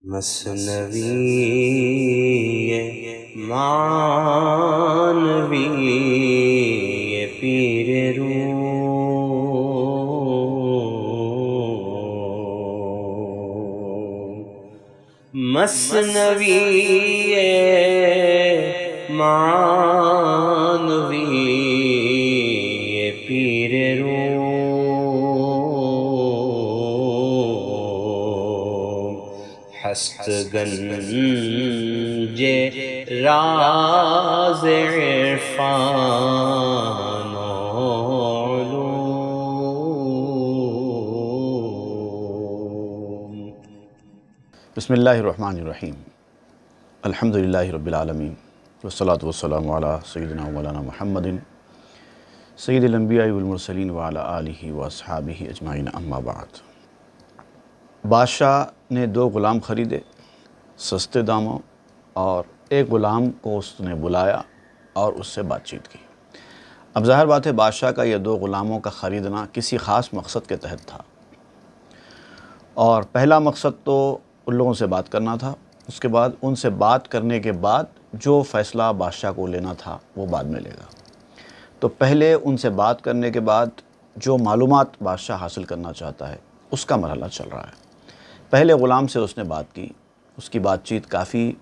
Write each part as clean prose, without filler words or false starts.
مثنوی معنوی پیر روم، مثنوی معنوی پیر روم، ہست گنج راز عرفان و علوم۔ بسم اللہ الرحمن الرحیم، الحمدللہ رب العالمین، والصلاة والسلام علی سیدنا مولانا محمد سید الانبیاء والمرسلین وعلی آلہ واصحابہ اجمعین، اما بعد۔ بادشاہ نے 2 غلام خریدے سستے داموں، اور ایک غلام کو اس نے بلایا اور اس سے بات چیت کی۔ اب ظاہر بات ہے بادشاہ کا یہ 2 غلاموں کا خریدنا کسی خاص مقصد کے تحت تھا، اور پہلا مقصد تو ان لوگوں سے بات کرنا تھا، اس کے بعد ان سے بات کرنے کے بعد جو فیصلہ بادشاہ کو لینا تھا وہ بعد میں لے گا۔ تو پہلے ان سے بات کرنے کے بعد جو معلومات بادشاہ حاصل کرنا چاہتا ہے اس کا مرحلہ چل رہا ہے۔ پہلے غلام سے اس نے بات کی، اس کی بات چیت کافی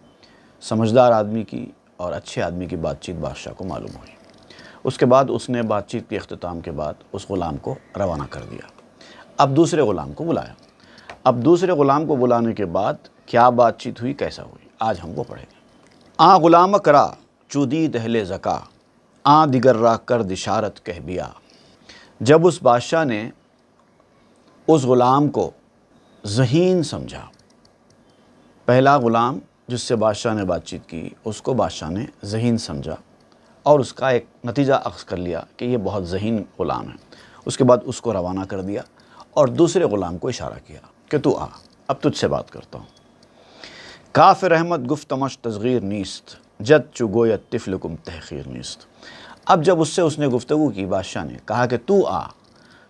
سمجھدار آدمی کی اور اچھے آدمی کی بات چیت بادشاہ کو معلوم ہوئی۔ اس کے بعد اس نے بات چیت کے اختتام کے بعد اس غلام کو روانہ کر دیا۔ اب دوسرے غلام کو بلایا۔ اب دوسرے غلام کو بلانے کے بعد کیا بات چیت ہوئی، کیسا ہوئی، آج ہم وہ پڑھیں گے۔ آ غلام کرا چودی دہل زکا، آ دیگر را کرد اشارت کہہ بیا۔ جب اس بادشاہ نے اس غلام کو ذہین سمجھا، پہلا غلام جس سے بادشاہ نے بات چیت کی اس کو بادشاہ نے ذہین سمجھا اور اس کا ایک نتیجہ اخذ کر لیا کہ یہ بہت ذہین غلام ہے۔ اس کے بعد اس کو روانہ کر دیا اور دوسرے غلام کو اشارہ کیا کہ تو آ، اب تجھ سے بات کرتا ہوں۔ کافر احمد گفتمش تصغیر نیست، جد چو گویت طفلکم تحقیر نیست۔ اب جب اس نے گفتگو کی، بادشاہ نے کہا کہ تو آ،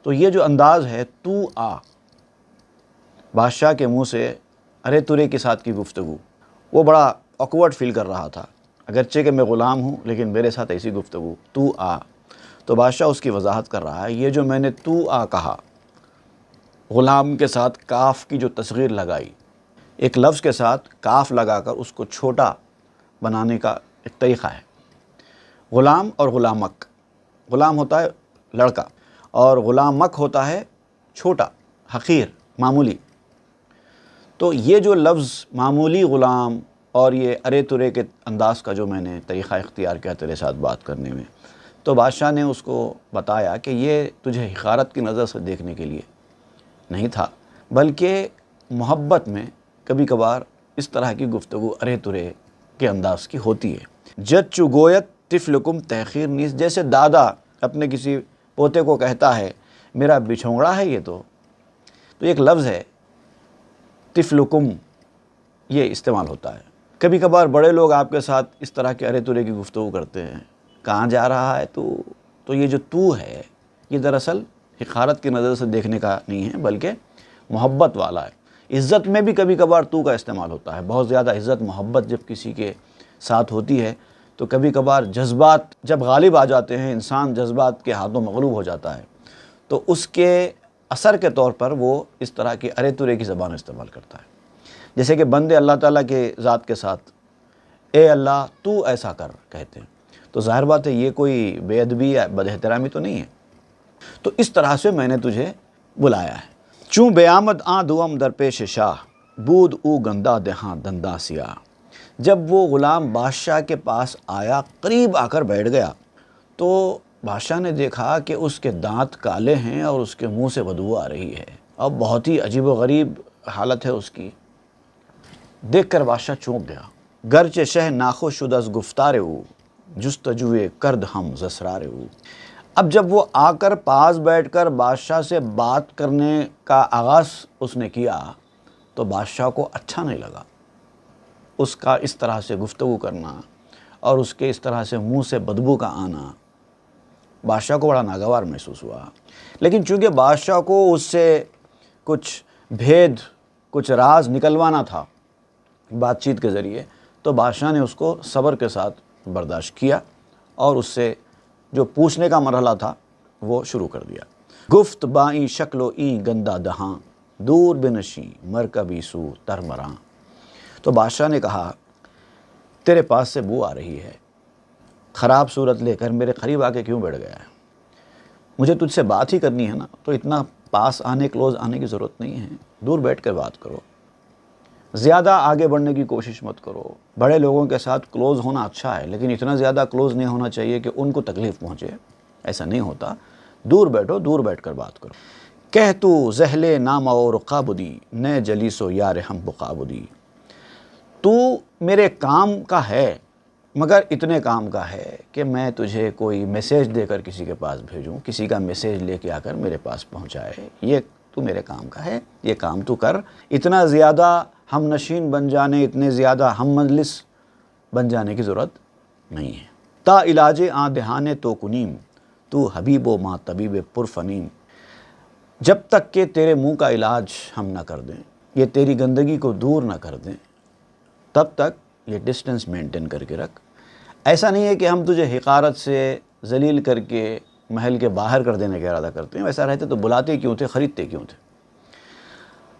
تو یہ جو انداز ہے تو آ، بادشاہ کے منہ سے ارے ترے کے ساتھ کی گفتگو، وہ بڑا آکورڈ فیل کر رہا تھا، اگرچہ کہ میں غلام ہوں لیکن میرے ساتھ ایسی گفتگو تو آ۔ تو بادشاہ اس کی وضاحت کر رہا ہے، یہ جو میں نے تو آ کہا، غلام کے ساتھ کاف کی جو تصغیر لگائی، ایک لفظ کے ساتھ کاف لگا کر اس کو چھوٹا بنانے کا ایک طریقہ ہے۔ غلام اور غلامک، غلام ہوتا ہے لڑکا اور غلامک ہوتا ہے چھوٹا، حقیر، معمولی۔ تو یہ جو لفظ معمولی غلام اور یہ ارے ترے کے انداز کا جو میں نے طریقہ اختیار کیا تیرے ساتھ بات کرنے میں، تو بادشاہ نے اس کو بتایا کہ یہ تجھے حقارت کی نظر سے دیکھنے کے لیے نہیں تھا، بلکہ محبت میں کبھی کبھار اس طرح کی گفتگو ارے ترے کے انداز کی ہوتی ہے۔ جد چو گویت طفلکم تحقیر نیست، جیسے دادا اپنے کسی پوتے کو کہتا ہے میرا بچھونگڑا ہے، یہ تو ایک لفظ ہے طفلکم، یہ استعمال ہوتا ہے۔ کبھی کبھار بڑے لوگ آپ کے ساتھ اس طرح کے ارے ترے کی گفتگو کرتے ہیں، کہاں جا رہا ہے تو یہ جو تو ہے یہ دراصل حقارت کی نظر سے دیکھنے کا نہیں ہے، بلکہ محبت والا ہے۔ عزت میں بھی کبھی کبھار تو کا استعمال ہوتا ہے۔ بہت زیادہ عزت محبت جب کسی کے ساتھ ہوتی ہے تو کبھی کبھار جذبات جب غالب آ جاتے ہیں، انسان جذبات کے ہاتھوں مغلوب ہو جاتا ہے، تو اس کے اثر کے طور پر وہ اس طرح کی ارے ترے کی زبان استعمال کرتا ہے۔ جیسے کہ بندے اللہ تعالیٰ کے ذات کے ساتھ اے اللہ تو ایسا کر کہتے ہیں، تو ظاہر بات ہے یہ کوئی بے ادبی یا بد احترامی تو نہیں ہے۔ تو اس طرح سے میں نے تجھے بلایا ہے۔ چوں بے آمد آں دوم در پیش شاہ، بود او گندا دہاں دندا سیاہ۔ جب وہ غلام بادشاہ کے پاس آیا، قریب آ کر بیٹھ گیا، تو بادشاہ نے دیکھا کہ اس کے دانت کالے ہیں اور اس کے منہ سے بدبو آ رہی ہے، اب بہت ہی عجیب و غریب حالت ہے اس کی۔ دیکھ کر بادشاہ چونک گیا۔ گرچہ شہ ناخوش شد از گفتار او، جستجوئے کرد ہم زسرار او۔ اب جب وہ آ کر پاس بیٹھ کر بادشاہ سے بات کرنے کا آغاز اس نے کیا تو بادشاہ کو اچھا نہیں لگا۔ اس کا اس طرح سے گفتگو کرنا اور اس کے اس طرح سے منہ سے بدبو کا آنا بادشاہ کو بڑا ناگوار محسوس ہوا۔ لیکن چونکہ بادشاہ کو اس سے کچھ بھید، کچھ راز نکلوانا تھا، بات چیت کے ذریعے، تو بادشاہ نے اس کو صبر کے ساتھ برداشت کیا اور اس سے جو پوچھنے کا مرحلہ تھا وہ شروع کر دیا۔ گفت بائیں شکل و این گندہ دہاں، دور بنشیں مرکبی سو تر مراں۔ تو بادشاہ نے کہا تیرے پاس سے بو آ رہی ہے، خراب صورت لے کر میرے قریب آ کے کیوں بیٹھ گیا ہے؟ مجھے تجھ سے بات ہی کرنی ہے نا، تو اتنا پاس آنے کلوز آنے کی ضرورت نہیں ہے، دور بیٹھ کر بات کرو، زیادہ آگے بڑھنے کی کوشش مت کرو۔ بڑے لوگوں کے ساتھ کلوز ہونا اچھا ہے، لیکن اتنا زیادہ کلوز نہیں ہونا چاہیے کہ ان کو تکلیف پہنچے، ایسا نہیں ہوتا۔ دور بیٹھو، دور بیٹھ کر بات کرو۔ کہہ تو زہل نام اور قابدی، نئے جلیسو یار ہم بقابدی۔ تو میرے کام کا ہے، مگر اتنے کام کا ہے کہ میں تجھے کوئی میسیج دے کر کسی کے پاس بھیجوں، کسی کا میسیج لے کے آ کر میرے پاس پہنچائے، یہ تو میرے کام کا ہے، یہ کام تو کر۔ اتنا زیادہ ہم نشین بن جانے، اتنے زیادہ ہم مجلس بن جانے کی ضرورت نہیں ہے۔ تا علاج آں دہانے تو کنیم، تو حبیب و ماں طبیب پرفنیم۔ جب تک کہ تیرے منہ کا علاج ہم نہ کر دیں، یہ تیری گندگی کو دور نہ کر دیں، تب تک یہ ڈسٹنس مینٹین کر کے رکھ۔ ایسا نہیں ہے کہ ہم تجھے حقارت سے ذلیل کر کے محل کے باہر کر دینے کا ارادہ کرتے ہیں، ویسا رہتے تو بلاتے کیوں تھے، خریدتے کیوں تھے؟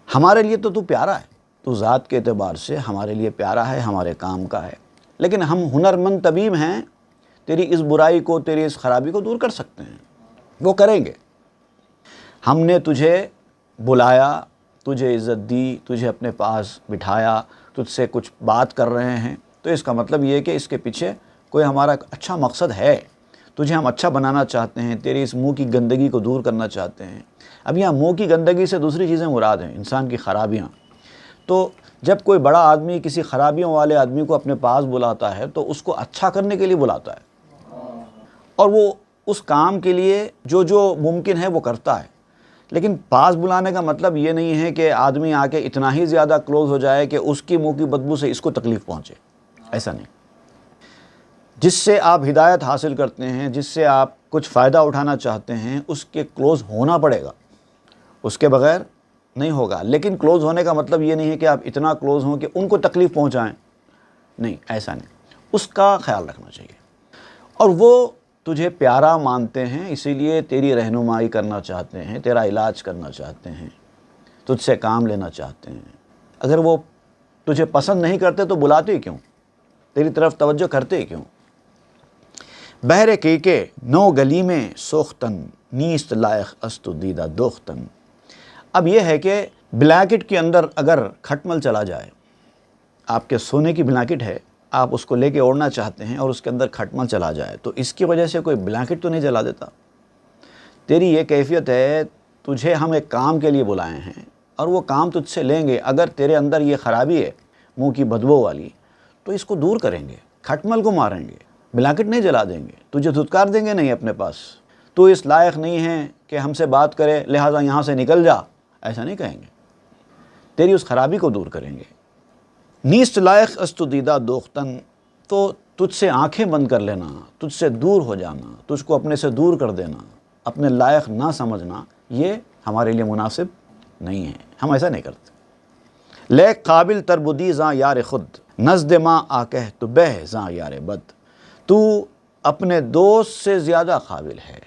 ہمارے لیے تو پیارا ہے، تو ذات کے اعتبار سے ہمارے لیے پیارا ہے، ہمارے کام کا ہے، لیکن ہم ہنرمند طبیب ہیں، تیری اس برائی کو، تیری اس خرابی کو دور کر سکتے ہیں، وہ کریں گے۔ ہم نے تجھے بلایا، تجھے عزت دی، تجھے اپنے پاس بٹھایا، تجھ سے کچھ بات کر رہے ہیں، تو اس کا مطلب یہ ہے کہ اس کے پیچھے کوئی ہمارا اچھا مقصد ہے، تجھے ہم اچھا بنانا چاہتے ہیں، تیری اس منہ کی گندگی کو دور کرنا چاہتے ہیں۔ اب یہاں منہ کی گندگی سے دوسری چیزیں مراد ہیں، انسان کی خرابیاں۔ تو جب کوئی بڑا آدمی کسی خرابیوں والے آدمی کو اپنے پاس بلاتا ہے تو اس کو اچھا کرنے کے لیے بلاتا ہے، اور وہ اس کام کے لیے جو ممکن ہے وہ کرتا ہے۔ لیکن پاس بلانے کا مطلب یہ نہیں ہے کہ آدمی آ کے اتنا ہی زیادہ کلوز ہو جائے کہ اس کی منہ کی بدبو سے اس کو تکلیف پہنچے، ایسا نہیں۔ جس سے آپ ہدایت حاصل کرتے ہیں، جس سے آپ کچھ فائدہ اٹھانا چاہتے ہیں، اس کے کلوز ہونا پڑے گا، اس کے بغیر نہیں ہوگا۔ لیکن کلوز ہونے کا مطلب یہ نہیں ہے کہ آپ اتنا کلوز ہوں کہ ان کو تکلیف پہنچائیں، نہیں، ایسا نہیں، اس کا خیال رکھنا چاہیے۔ اور وہ تجھے پیارا مانتے ہیں، اسی لیے تیری رہنمائی کرنا چاہتے ہیں، تیرا علاج کرنا چاہتے ہیں، تجھ سے کام لینا چاہتے ہیں۔ اگر وہ تجھے پسند نہیں کرتے تو بلاتے کیوں، تیری طرف توجہ کرتے کیوں؟ بہر کی کے نو گلی میں سوختن، نیست لائق است دیدہ دوختن۔ اب یہ ہے کہ بلینکٹ کے اندر اگر کھٹمل چلا جائے، آپ کے سونے کی بلینکٹ ہے، آپ اس کو لے کے اوڑھنا چاہتے ہیں اور اس کے اندر کھٹمل چلا جائے، تو اس کی وجہ سے کوئی بلینکٹ تو نہیں جلا دیتا۔ تیری یہ کیفیت ہے، تجھے ہم ایک کام کے لیے بلائے ہیں اور وہ کام تجھ سے لیں گے، اگر تیرے اندر یہ خرابی ہے منہ کی بدبو والی، تو اس کو دور کریں گے، کھٹمل کو ماریں گے، بلینکٹ نہیں جلا دیں گے، تجھے دھتکار دیں گے نہیں اپنے پاس، تو اس لائق نہیں ہے کہ ہم سے بات کرے، لہٰذا یہاں سے نکل جا، ایسا نہیں کہیں گے، تیری اس خرابی کو دور کریں گے۔ نیست لائق است دیدہ دوختن، تو تجھ سے آنکھیں بند کر لینا، تجھ سے دور ہو جانا، تجھ کو اپنے سے دور کر دینا، اپنے لائق نہ سمجھنا، یہ ہمارے لیے مناسب نہیں ہے، ہم ایسا نہیں کرتے۔ لے قابل تربدی زاں یار خود، نزد ماں آکہ تو بہ زاں یار بد۔ تو اپنے دوست سے زیادہ قابل ہے،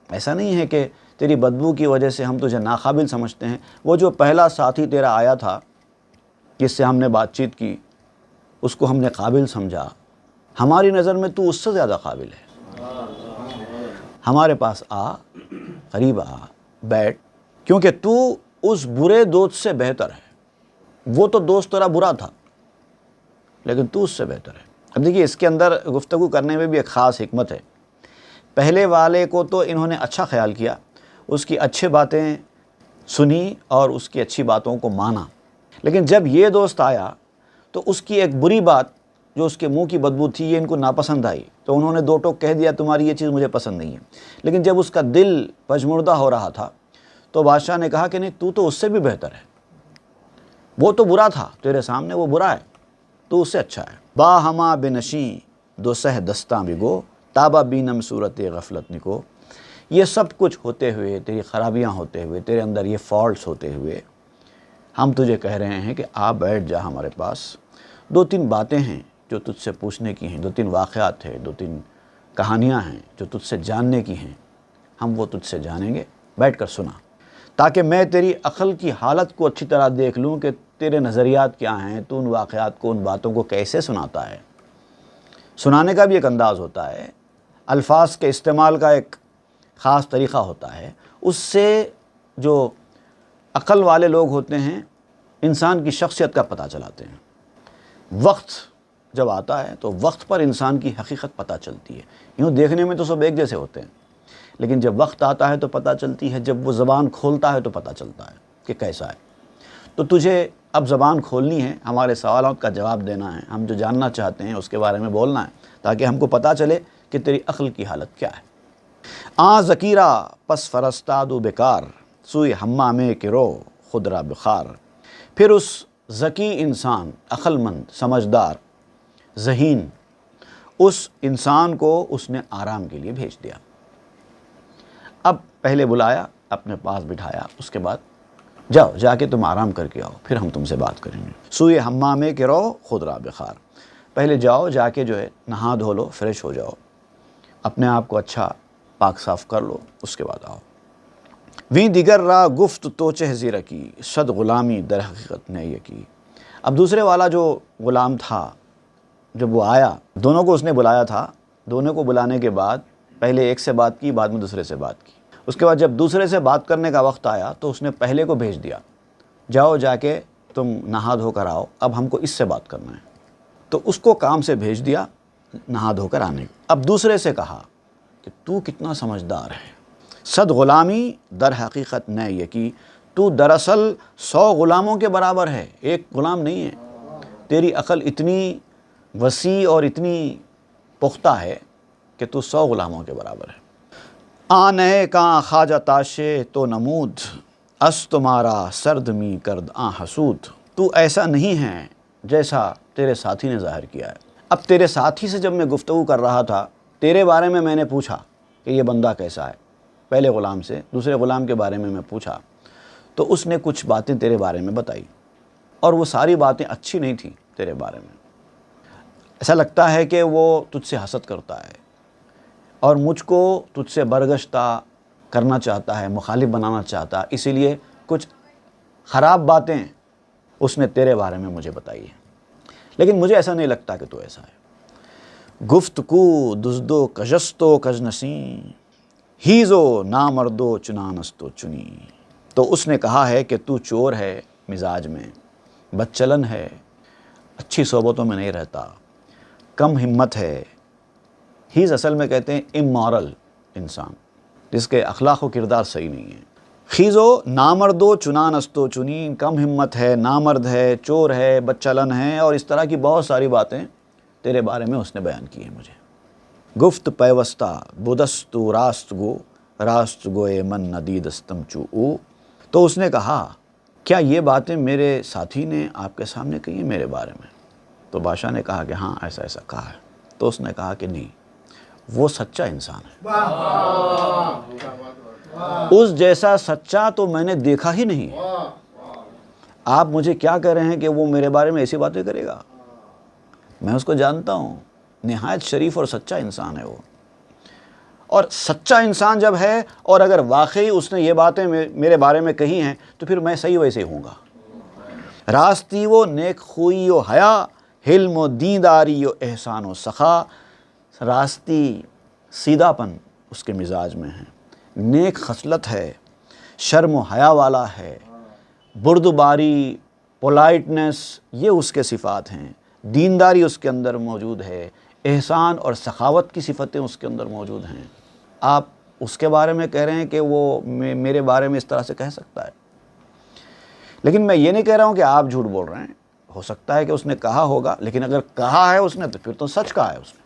ایسا نہیں ہے کہ تیری بدبو کی وجہ سے ہم تجھے ناقابل سمجھتے ہیں۔ وہ جو پہلا ساتھی تیرا آیا تھا، جس سے ہم نے بات چیت کی، اس کو ہم نے قابل سمجھا، ہماری نظر میں تو اس سے زیادہ قابل ہے۔ ہمارے پاس آ، قریب آ، بیٹھ، کیونکہ تو اس برے دوست سے بہتر ہے۔ وہ تو دوست تیرا برا تھا، لیکن تو اس سے بہتر ہے۔ اب دیکھیے، اس کے اندر گفتگو کرنے میں بھی ایک خاص حکمت ہے۔ پہلے والے کو تو انہوں نے اچھا خیال کیا، اس کی اچھی باتیں سنی اور اس کی اچھی باتوں کو مانا، لیکن جب یہ دوست آیا تو اس کی ایک بری بات جو اس کے منہ کی بدبو تھی، یہ ان کو ناپسند آئی، تو انہوں نے دو ٹوک کہہ دیا تمہاری یہ چیز مجھے پسند نہیں ہے۔ لیکن جب اس کا دل پژمردہ ہو رہا تھا تو بادشاہ نے کہا کہ نہیں، تو اس سے بھی بہتر ہے، وہ تو برا تھا، تیرے سامنے وہ برا ہے، تو اس سے اچھا ہے۔ با ہما بنشیں دو سہ دستاں بگو، تابہ بینم صورت غفلت نکو۔ یہ سب کچھ ہوتے ہوئے، تیری خرابیاں ہوتے ہوئے، تیرے اندر یہ فالٹس ہوتے ہوئے، ہم تجھے کہہ رہے ہیں کہ آ بیٹھ جا ہمارے پاس، 2-3 باتیں ہیں جو تجھ سے پوچھنے کی ہیں، 2-3 واقعات ہیں، 2-3 کہانیاں ہیں جو تجھ سے جاننے کی ہیں، ہم وہ تجھ سے جانیں گے، بیٹھ کر سنا، تاکہ میں تیری عقل کی حالت کو اچھی طرح دیکھ لوں کہ تیرے نظریات کیا ہیں، تو ان واقعات کو، ان باتوں کو کیسے سناتا ہے۔ سنانے کا بھی ایک انداز ہوتا ہے، الفاظ کے استعمال کا ایک خاص طریقہ ہوتا ہے، اس سے جو عقل والے لوگ ہوتے ہیں انسان کی شخصیت کا پتہ چلاتے ہیں۔ وقت جب آتا ہے تو وقت پر انسان کی حقیقت پتہ چلتی ہے۔ یوں دیکھنے میں تو سب ایک جیسے ہوتے ہیں، لیکن جب وقت آتا ہے تو پتہ چلتی ہے، جب وہ زبان کھولتا ہے تو پتہ چلتا ہے کہ کیسا ہے۔ تو تجھے اب زبان کھولنی ہے، ہمارے سوالات کا جواب دینا ہے، ہم جو جاننا چاہتے ہیں اس کے بارے میں بولنا ہے، تاکہ ہم کو پتہ چلے کہ تیری عقل کی حالت کیا ہے۔ آ ذکیرہ پس فرستاد و بیکار، سوئی حمامے کے رو خود را بخار۔ پھر اس ذکی انسان، عقل مند، سمجھدار، ذہین اس انسان کو اس نے آرام کے لیے بھیج دیا۔ اب پہلے بلایا، اپنے پاس بٹھایا، اس کے بعد جاؤ، جا کے تم آرام کر کے آؤ، پھر ہم تم سے بات کریں گے۔ سوئے حمامے کے رو خود را بخار، پہلے جاؤ، جا کے جو ہے نہا دھو لو، فریش ہو جاؤ، اپنے آپ کو اچھا پاک صاف کر لو، اس کے بعد آؤ۔ ویں دیگر را گفت تو چہ رکی، صد غلامی در حقیقت نے یہ کی۔ اب دوسرے والا جو غلام تھا، جب وہ آیا، دونوں کو اس نے بلایا تھا، دونوں کو بلانے کے بعد پہلے ایک سے بات کی، بعد میں دوسرے سے بات کی۔ اس کے بعد جب دوسرے سے بات کرنے کا وقت آیا تو اس نے پہلے کو بھیج دیا، جاؤ، جا کے تم نہا دھو کر آؤ، اب ہم کو اس سے بات کرنا ہے۔ تو اس کو کام سے بھیج دیا نہا دھو کر آنے۔ اب دوسرے سے کہا کہ تو کتنا سمجھدار ہے، صد غلامی در حقیقت نے یہ کی، تو دراصل 100 غلاموں کے برابر ہے، ایک غلام نہیں ہے۔ تیری عقل اتنی وسیع اور اتنی پختہ ہے کہ تو 100 غلاموں کے برابر ہے۔ آنے کاں خواجہ تاشے تو نمود، اس تمہارا سرد می کرد آں حسود۔ تو ایسا نہیں ہے جیسا تیرے ساتھی نے ظاہر کیا ہے۔ اب تیرے ساتھی سے جب میں گفتگو کر رہا تھا، تیرے بارے میں نے پوچھا کہ یہ بندہ کیسا ہے، پہلے غلام سے دوسرے غلام کے بارے میں پوچھا، تو اس نے کچھ باتیں تیرے بارے میں بتائی، اور وہ ساری باتیں اچھی نہیں تھیں تیرے بارے میں۔ ایسا لگتا ہے کہ وہ تجھ سے حسد کرتا ہے اور مجھ کو تجھ سے برگشتہ کرنا چاہتا ہے، مخالف بنانا چاہتا ہے، اسی لیے کچھ خراب باتیں اس نے تیرے بارے میں مجھے بتائی ہیں، لیکن مجھے ایسا نہیں لگتا کہ تو ایسا ہے۔ گفت کو دزدو کجستو کجنسیں، ہیزو نامردو چنانستو چنی۔ تو اس نے کہا ہے کہ تو چور ہے مزاج میں، بدچلن ہے، اچھی صحبتوں میں نہیں رہتا، کم ہمت ہے۔ ہیز اصل میں کہتے ہیں امورل انسان، جس کے اخلاق و کردار صحیح نہیں ہے۔ خیزو نامردو چنانستو چنی، کم ہمت ہے، نامرد ہے، چور ہے، بدچلن ہے، اور اس طرح کی بہت ساری باتیں تیرے بارے میں اس نے بیان کی ہیں مجھے۔ گفت پیوستہ بدستو راست گو، راست گوئے من ندیدستم چو او۔ تو اس نے کہا کیا یہ باتیں میرے ساتھی نے آپ کے سامنے کہی ہیں میرے بارے میں؟ تو بادشاہ نے کہا کہ ہاں ایسا ایسا کہا ہے۔ تو اس نے کہا کہ نہیں، وہ سچا انسان ہے، اس جیسا سچا تو میں نے دیکھا ہی نہیں۔ آپ مجھے کیا کہہ رہے ہیں کہ وہ میرے بارے میں ایسی باتیں کرے گا؟ میں اس کو جانتا ہوں، نہایت شریف اور سچا انسان ہے وہ۔ اور سچا انسان جب ہے اور اگر واقعی اس نے یہ باتیں میرے بارے میں کہی ہیں تو پھر میں صحیح ویسے ہوں گا۔ راستی و نیک خوئی و حیا، حلم و دینداری و احسان و سخا۔ راستی، سیدھا پن اس کے مزاج میں ہے، نیک خصلت ہے، شرم و حیا والا ہے، بردباری، پولائٹنس، یہ اس کے صفات ہیں، دینداری اس کے اندر موجود ہے، احسان اور سخاوت کی صفتیں اس کے اندر موجود ہیں۔ آپ اس کے بارے میں کہہ رہے ہیں کہ وہ میرے بارے میں اس طرح سے کہہ سکتا ہے؟ لیکن میں یہ نہیں کہہ رہا ہوں کہ آپ جھوٹ بول رہے ہیں، ہو سکتا ہے کہ اس نے کہا ہوگا، لیکن اگر کہا ہے اس نے تو پھر تو سچ کہا ہے اس نے،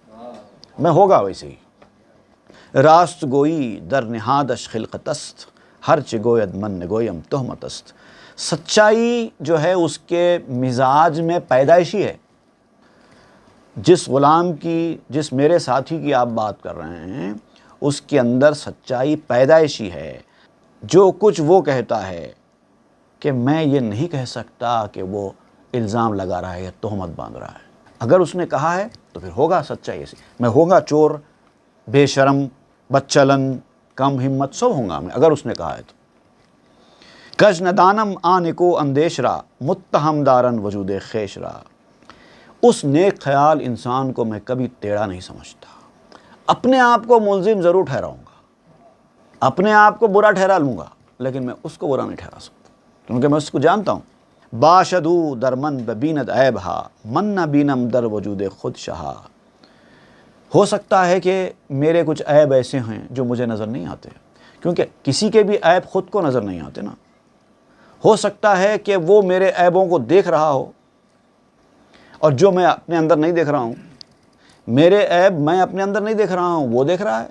میں ہوگا ویسے ہی۔ راست گوئی در نہادش خلقتست، ہرچ گوید من نگویم تہمتست۔ سچائی جو ہے اس کے مزاج میں پیدائشی ہے۔ جس غلام کی، جس میرے ساتھی کی آپ بات کر رہے ہیں، اس کے اندر سچائی پیدائشی ہے۔ جو کچھ وہ کہتا ہے کہ میں یہ نہیں کہہ سکتا کہ وہ الزام لگا رہا ہے یا تہمت باندھ رہا ہے۔ اگر اس نے کہا ہے تو پھر ہوگا سچائی ایسی، میں ہوگا چور، بے شرم، بدچلن، کم ہمت، سب ہوں گا میں اگر اس نے کہا ہے تو۔ کج ندانم آن کو اندیش را متہم دارن وجود خیش را، اس نیک خیال انسان کو میں کبھی ٹیڑھا نہیں سمجھتا، اپنے آپ کو ملزم ضرور ٹھہراؤں گا، اپنے آپ کو برا ٹھہرا لوں گا، لیکن میں اس کو برا نہیں ٹھہرا سکتا کیونکہ میں اس کو جانتا ہوں۔ باشدو در من ببیند عیبہا من نہ بینم در وجود خود شہا، ہو سکتا ہے کہ میرے کچھ عیب ایسے ہیں جو مجھے نظر نہیں آتے، کیونکہ کسی کے بھی عیب خود کو نظر نہیں آتے نا۔ ہو سکتا ہے کہ وہ میرے عیبوں کو دیکھ رہا ہو اور جو میں اپنے اندر نہیں دیکھ رہا ہوں، میرے عیب میں اپنے اندر نہیں دیکھ رہا ہوں وہ دیکھ رہا ہے،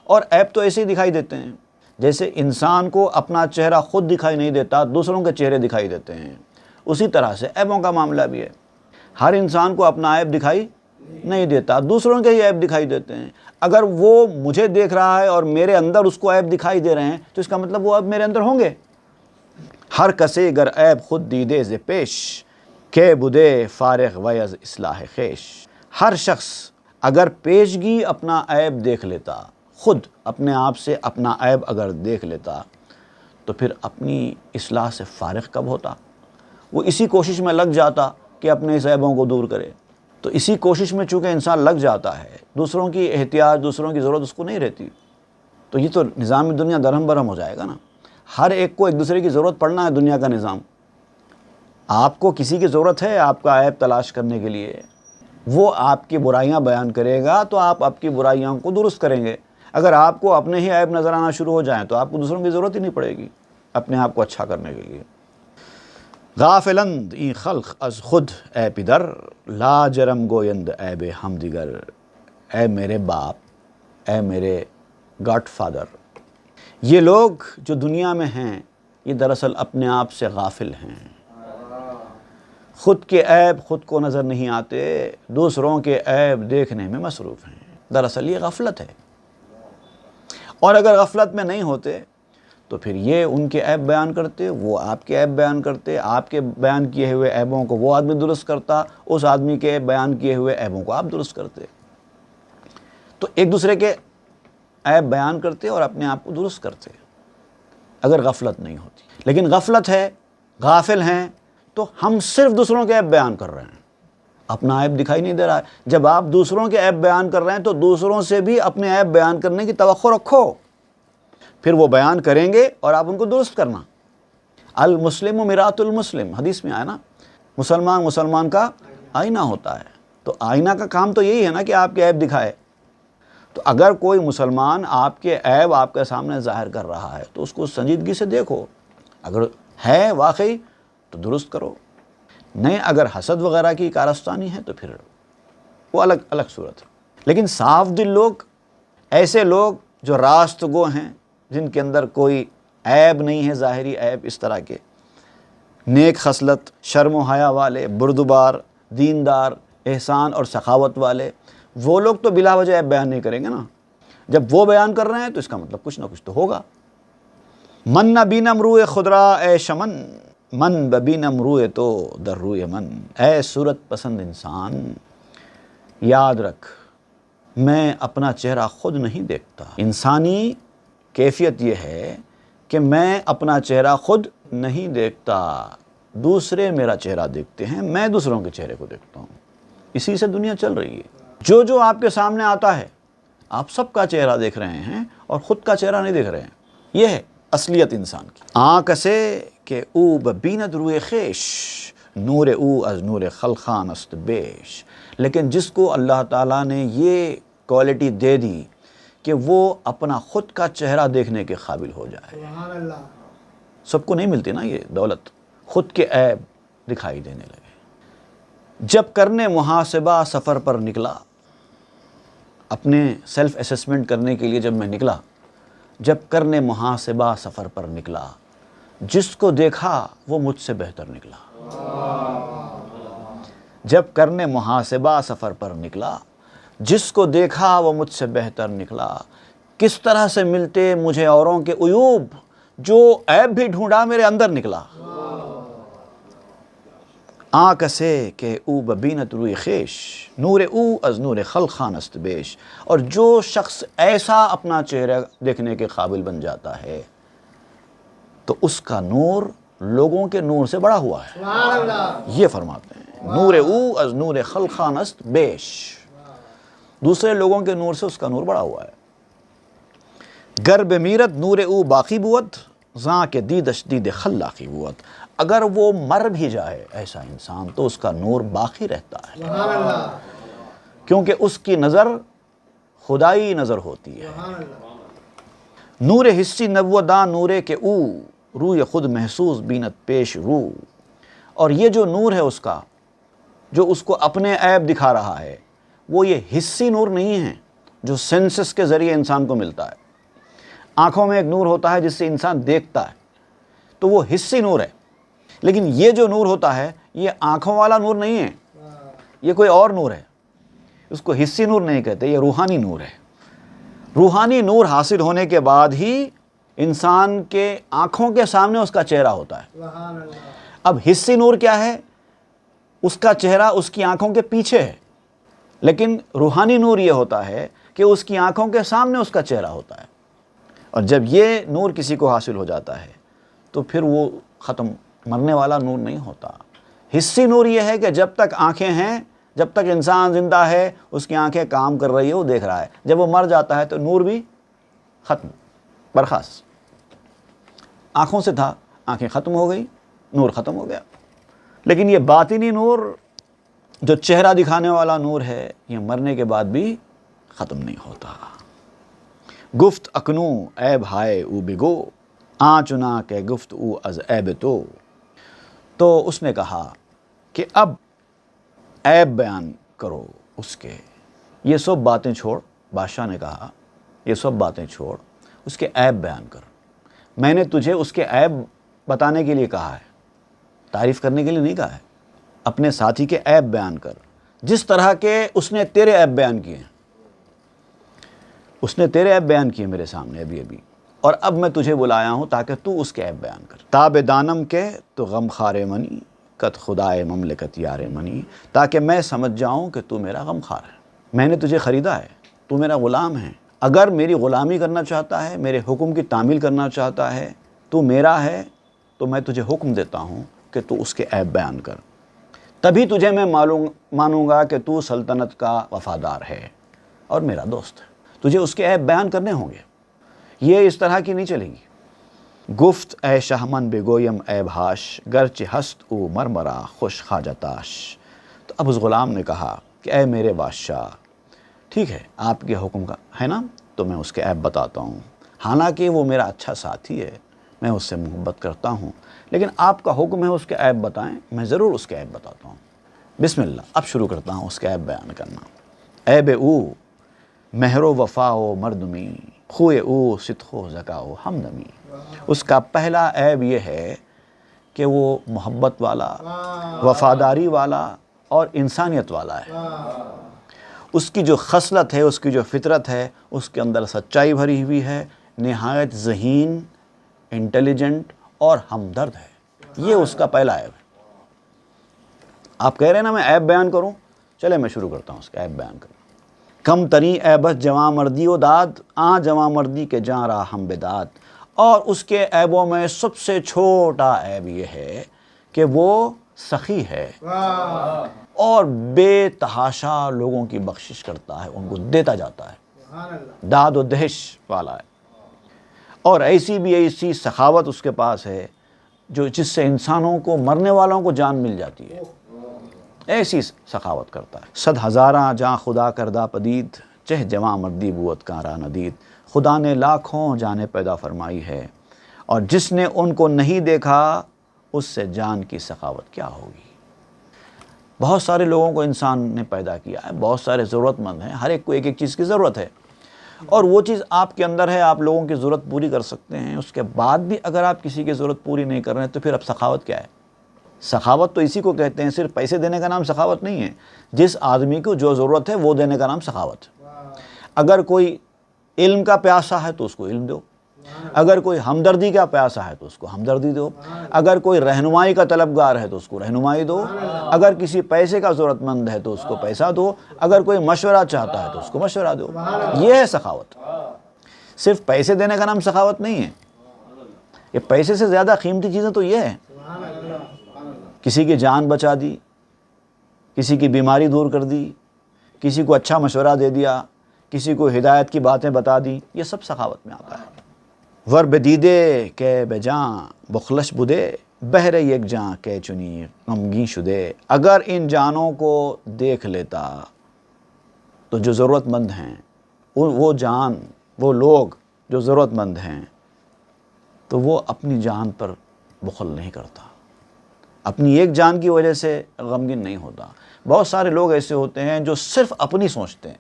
اور عیب تو ایسے ہی دکھائی دیتے ہیں جیسے انسان کو اپنا چہرہ خود دکھائی نہیں دیتا، دوسروں کے چہرے دکھائی دیتے ہیں، اسی طرح سے عیبوں کا معاملہ بھی ہے۔ ہر انسان کو اپنا عیب دکھائی نہیں دیتا، دوسروں کے ہی عیب دکھائی دیتے ہیں۔ اگر وہ مجھے دیکھ رہا ہے اور میرے اندر اس کو عیب دکھائی دے رہے ہیں تو اس کا مطلب وہ عیب میرے اندر ہوں گے۔ ہر کسے گر عیب خود دیدے ز پیش، کہ بدے فارغ ویز اصلاح خیش، ہر شخص اگر پیشگی اپنا عیب دیکھ لیتا، خود اپنے آپ سے اپنا عیب اگر دیکھ لیتا تو پھر اپنی اصلاح سے فارغ کب ہوتا؟ وہ اسی کوشش میں لگ جاتا کہ اپنے اس عیبوں کو دور کرے۔ تو اسی کوشش میں چونکہ انسان لگ جاتا ہے، دوسروں کی احتیاج، دوسروں کی ضرورت اس کو نہیں رہتی، تو یہ تو نظام دنیا درہم برہم ہو جائے گا نا۔ ہر ایک کو ایک دوسرے کی ضرورت پڑنا ہے دنیا کا نظام۔ آپ کو کسی کی ضرورت ہے آپ کا عیب تلاش کرنے کے لیے، وہ آپ کی برائیاں بیان کرے گا تو آپ کی برائیوں کو درست کریں گے۔ اگر آپ کو اپنے ہی عیب نظر آنا شروع ہو جائیں تو آپ کو دوسروں کی ضرورت ہی نہیں پڑے گی اپنے آپ کو اچھا کرنے کے لیے۔ غافلند این خلق از خود اے پدر، لا جرم گویند عیب ہم دیگر، اے میرے باپ، اے میرے گاڈ فادر، یہ لوگ جو دنیا میں ہیں یہ دراصل اپنے آپ سے غافل ہیں، خود کے عیب خود کو نظر نہیں آتے، دوسروں کے عیب دیکھنے میں مصروف ہیں۔ دراصل یہ غفلت ہے، اور اگر غفلت میں نہیں ہوتے تو پھر یہ ان کے عیب بیان کرتے، وہ آپ کے عیب بیان کرتے، آپ کے بیان کیے ہوئے عیبوں کو وہ آدمی درست کرتا، اس آدمی کے بیان کیے ہوئے عیبوں کو آپ درست کرتے، تو ایک دوسرے کے عیب بیان کرتے اور اپنے آپ کو درست کرتے اگر غفلت نہیں ہوتی۔ لیکن غفلت ہے، غافل ہیں، تو ہم صرف دوسروں کے عیب بیان کر رہے ہیں، اپنا عیب دکھائی نہیں دے رہا ہے۔ جب آپ دوسروں کے عیب بیان کر رہے ہیں تو دوسروں سے بھی اپنے عیب بیان کرنے کی توقع رکھو، پھر وہ بیان کریں گے اور آپ ان کو درست کرنا۔ المسلم مرآۃ المسلم، حدیث میں آیا نا، مسلمان کا آئینہ ہوتا ہے، تو آئینہ کا کام تو یہی ہے نا کہ آپ کے عیب دکھائے۔ تو اگر کوئی مسلمان آپ کے عیب آپ کے سامنے ظاہر کر رہا ہے تو اس کو سنجیدگی سے دیکھو، اگر ہے واقعی تو درست کرو، نہیں اگر حسد وغیرہ کی کارستانی ہے تو پھر وہ الگ صورت ہے۔ لیکن صاف دل لوگ، ایسے لوگ جو راست گو ہیں، جن کے اندر کوئی عیب نہیں ہے ظاہری عیب، اس طرح کے نیک خصلت، شرم و حیا والے، بردبار، دیندار، احسان اور سخاوت والے، وہ لوگ تو بلا وجہ عیب بیان نہیں کریں گے نا۔ جب وہ بیان کر رہے ہیں تو اس کا مطلب کچھ نہ کچھ تو ہوگا۔ من نہ بینم روئے خدرا اے شمن، من ببینم روئے تو در روئے من، اے صورت پسند انسان یاد رکھ میں اپنا چہرہ خود نہیں دیکھتا۔ انسانی کیفیت یہ ہے کہ میں اپنا چہرہ خود نہیں دیکھتا، دوسرے میرا چہرہ دیکھتے ہیں، میں دوسروں کے چہرے کو دیکھتا ہوں۔ اسی سے دنیا چل رہی ہے۔ جو آپ کے سامنے آتا ہے آپ سب کا چہرہ دیکھ رہے ہیں اور خود کا چہرہ نہیں دیکھ رہے ہیں۔ یہ ہے اصلیت انسان کی۔ آنکھ سے کہ او ببیند روئے خیش، نور او از نور خلقان است بیش، لیکن جس کو اللہ تعالیٰ نے یہ کوالٹی دے دی کہ وہ اپنا خود کا چہرہ دیکھنے کے قابل ہو جائے، سب کو نہیں ملتی نا یہ دولت، خود کے عیب دکھائی دینے لگے۔ جب کرنے محاسبہ سفر پر نکلا، اپنے سیلف اسیسمنٹ کرنے کے لیے جب میں نکلا، جب کرنے محاسبہ سفر پر نکلا، جس کو دیکھا وہ مجھ سے بہتر نکلا۔ جب کرنے محاسبہ سفر پر نکلا، جس کو دیکھا وہ مجھ سے بہتر نکلا۔ کس طرح سے ملتے مجھے اوروں کے عیوب، جو عیب بھی ڈھونڈا میرے اندر نکلا۔ کسے کہ او ببینت روی خیش نور او از نور خلقان است بیش. اور جو شخص ایسا اپنا چہرہ دیکھنے کے قابل بن جاتا ہے تو اس کا نور لوگوں کے نور سے بڑا ہوا ہے. یہ فرماتے ہیں نور او از نور خلقان است بیش، دوسرے لوگوں کے نور سے اس کا نور بڑا ہوا ہے. گر بمیرت نور او باقی بود زاں کے دیدش دید خلاقی بود. اگر وہ مر بھی جائے ایسا انسان تو اس کا نور باقی رہتا ہے، کیونکہ اس کی نظر خدائی نظر ہوتی ہے. نور حسی نبوداں نورے کے او روی خود محسوس بینت پیش رو. اور یہ جو نور ہے اس کا، جو اس کو اپنے عیب دکھا رہا ہے، وہ یہ حسی نور نہیں ہے جو سینسس کے ذریعے انسان کو ملتا ہے. آنکھوں میں ایک نور ہوتا ہے جس سے انسان دیکھتا ہے، تو وہ حسی نور ہے. لیکن یہ جو نور ہوتا ہے یہ آنکھوں والا نور نہیں ہے، یہ کوئی اور نور ہے. اس کو حسی نور نہیں کہتے، یہ روحانی نور ہے. روحانی نور حاصل ہونے کے بعد ہی انسان کے آنکھوں کے سامنے اس کا چہرہ ہوتا ہے. اب حسی نور کیا ہے؟ اس کا چہرہ اس کی آنکھوں کے پیچھے ہے. لیکن روحانی نور یہ ہوتا ہے کہ اس کی آنکھوں کے سامنے اس کا چہرہ ہوتا ہے. اور جب یہ نور کسی کو حاصل ہو جاتا ہے تو پھر وہ ختم، مرنے والا نور نہیں ہوتا. حسی نور یہ ہے کہ جب تک آنکھیں ہیں، جب تک انسان زندہ ہے، اس کی آنکھیں کام کر رہی ہے، وہ دیکھ رہا ہے. جب وہ مر جاتا ہے تو نور بھی ختم، برخاست. آنکھوں سے تھا، آنکھیں ختم ہو گئی، نور ختم ہو گیا. لیکن یہ باطنی نور جو چہرہ دکھانے والا نور ہے، یہ مرنے کے بعد بھی ختم نہیں ہوتا. گفت اکنو عیب ہائے او بگو چنا کہ گفت او از عیب تو اس نے کہا کہ اب عیب بیان کرو اس کے. یہ سب باتیں چھوڑ، بادشاہ نے کہا یہ سب باتیں چھوڑ، اس کے عیب بیان کر. میں نے تجھے اس کے عیب بتانے کے لیے کہا ہے، تعریف کرنے کے لیے نہیں کہا ہے. اپنے ساتھی کے عیب بیان کر، جس طرح کے اس نے تیرے عیب بیان کیے. اس نے تیرے عیب بیان کیے میرے سامنے ابھی، اور اب میں تجھے بلایا ہوں تاکہ تو اس کے عیب بیان کر. تاب دانم کے تو غم خارے منی کت خدائے مملکت یار منی. تاکہ میں سمجھ جاؤں کہ تو میرا غم خار ہے. میں نے تجھے خریدا ہے، تو میرا غلام ہے. اگر میری غلامی کرنا چاہتا ہے، میرے حکم کی تعمیل کرنا چاہتا ہے، تو میرا ہے، تو میں تجھے حکم دیتا ہوں کہ تو اس کے عیب بیان کر. تبھی تجھے میں مانوں گا کہ تو سلطنت کا وفادار ہے اور میرا دوست ہے. تجھے اس کے عیب بیان کرنے ہوں گے، یہ اس طرح کی نہیں چلے گی. گفت اے شہمن بگویم عیب ہاش گرچہ ہست او مرمرا خوش خواجتاش. تو اب اس غلام نے کہا کہ اے میرے بادشاہ، ٹھیک ہے آپ کے حکم کا ہے نا، تو میں اس کے عیب بتاتا ہوں. حالانکہ وہ میرا اچھا ساتھی ہے، میں اس سے محبت کرتا ہوں، لیکن آپ کا حکم ہے اس کے عیب بتائیں، میں ضرور اس کے عیب بتاتا ہوں. بسم اللہ، اب شروع کرتا ہوں اس کے عیب بیان کرنا. عیب او مہر و وفا و مردمی خوئے او صدق و ذکا و ہمدمی. اس کا پہلا عیب یہ ہے کہ وہ محبت والا، وفاداری والا اور انسانیت والا ہے. اس کی جو خصلت ہے، اس کی جو فطرت ہے، اس کے اندر سچائی بھری ہوئی ہے. نہایت ذہین، انٹیلیجنٹ اور ہمدرد ہے. یہ اس کا پہلا عیب ہے. آپ کہہ رہے ہیں نا میں عیب بیان کروں، چلے میں شروع کرتا ہوں اس کا عیب بیان کرنا. کم تری عیبت جواں مردی و داد جواں مردی کے جاں راہ ہم بداد. اور اس کے عیبوں میں سب سے چھوٹا عیب یہ ہے کہ وہ سخی ہے اور بے تحاشا لوگوں کی بخشش کرتا ہے، ان کو دیتا جاتا ہے، داد و دہش والا ہے. اور ایسی سخاوت اس کے پاس ہے جس سے انسانوں کو، مرنے والوں کو جان مل جاتی ہے. ایسی سخاوت کرتا ہے. صد ہزاراں جاں خدا کردہ پدید چہ جواں مردی بوت کارا ندید. خدا نے لاکھوں جانیں پیدا فرمائی ہے، اور جس نے ان کو نہیں دیکھا اس سے جان کی سخاوت کیا ہوگی. بہت سارے لوگوں کو انسان نے پیدا کیا ہے، بہت سارے ضرورت مند ہیں، ہر ایک کو ایک ایک چیز کی ضرورت ہے، اور وہ چیز آپ کے اندر ہے، آپ لوگوں کی ضرورت پوری کر سکتے ہیں. اس کے بعد بھی اگر آپ کسی کی ضرورت پوری نہیں کر رہے ہیں تو پھر اب سخاوت کیا ہے؟ سخاوت تو اسی کو کہتے ہیں. صرف پیسے دینے کا نام سخاوت نہیں ہے. جس آدمی کو جو ضرورت ہے وہ دینے کا نام سخاوت ہے. اگر کوئی علم کا پیاسا ہے تو اس کو علم دو، اگر کوئی ہمدردی کا پیاسا ہے تو اس کو ہمدردی دو، اگر کوئی رہنمائی کا طلبگار ہے تو اس کو رہنمائی دو، اگر کسی پیسے کا ضرورت مند ہے تو اس کو پیسہ دو، اگر کوئی مشورہ چاہتا ہے تو اس کو مشورہ دو۔ یہ ہے سخاوت۔ صرف پیسے دینے کا نام سخاوت نہیں ہے، یہ پیسے سے زیادہ قیمتی چیزیں تو یہ ہے، کسی کی جان بچا دی، کسی کی بیماری دور کر دی، کسی کو اچھا مشورہ دے دیا، کسی کو ہدایت کی باتیں بتا دی، یہ سب سخاوت میں آتا ہے۔ ور بدیدے کہ بجاں بخلش بدے بہر یک جاں کہ چنی غمگین شدے۔ اگر ان جانوں کو دیکھ لیتا تو جو ضرورت مند ہیں، وہ جان، وہ لوگ جو ضرورت مند ہیں، تو وہ اپنی جان پر بخل نہیں کرتا، اپنی ایک جان کی وجہ سے غمگین نہیں ہوتا۔ بہت سارے لوگ ایسے ہوتے ہیں جو صرف اپنی سوچتے ہیں،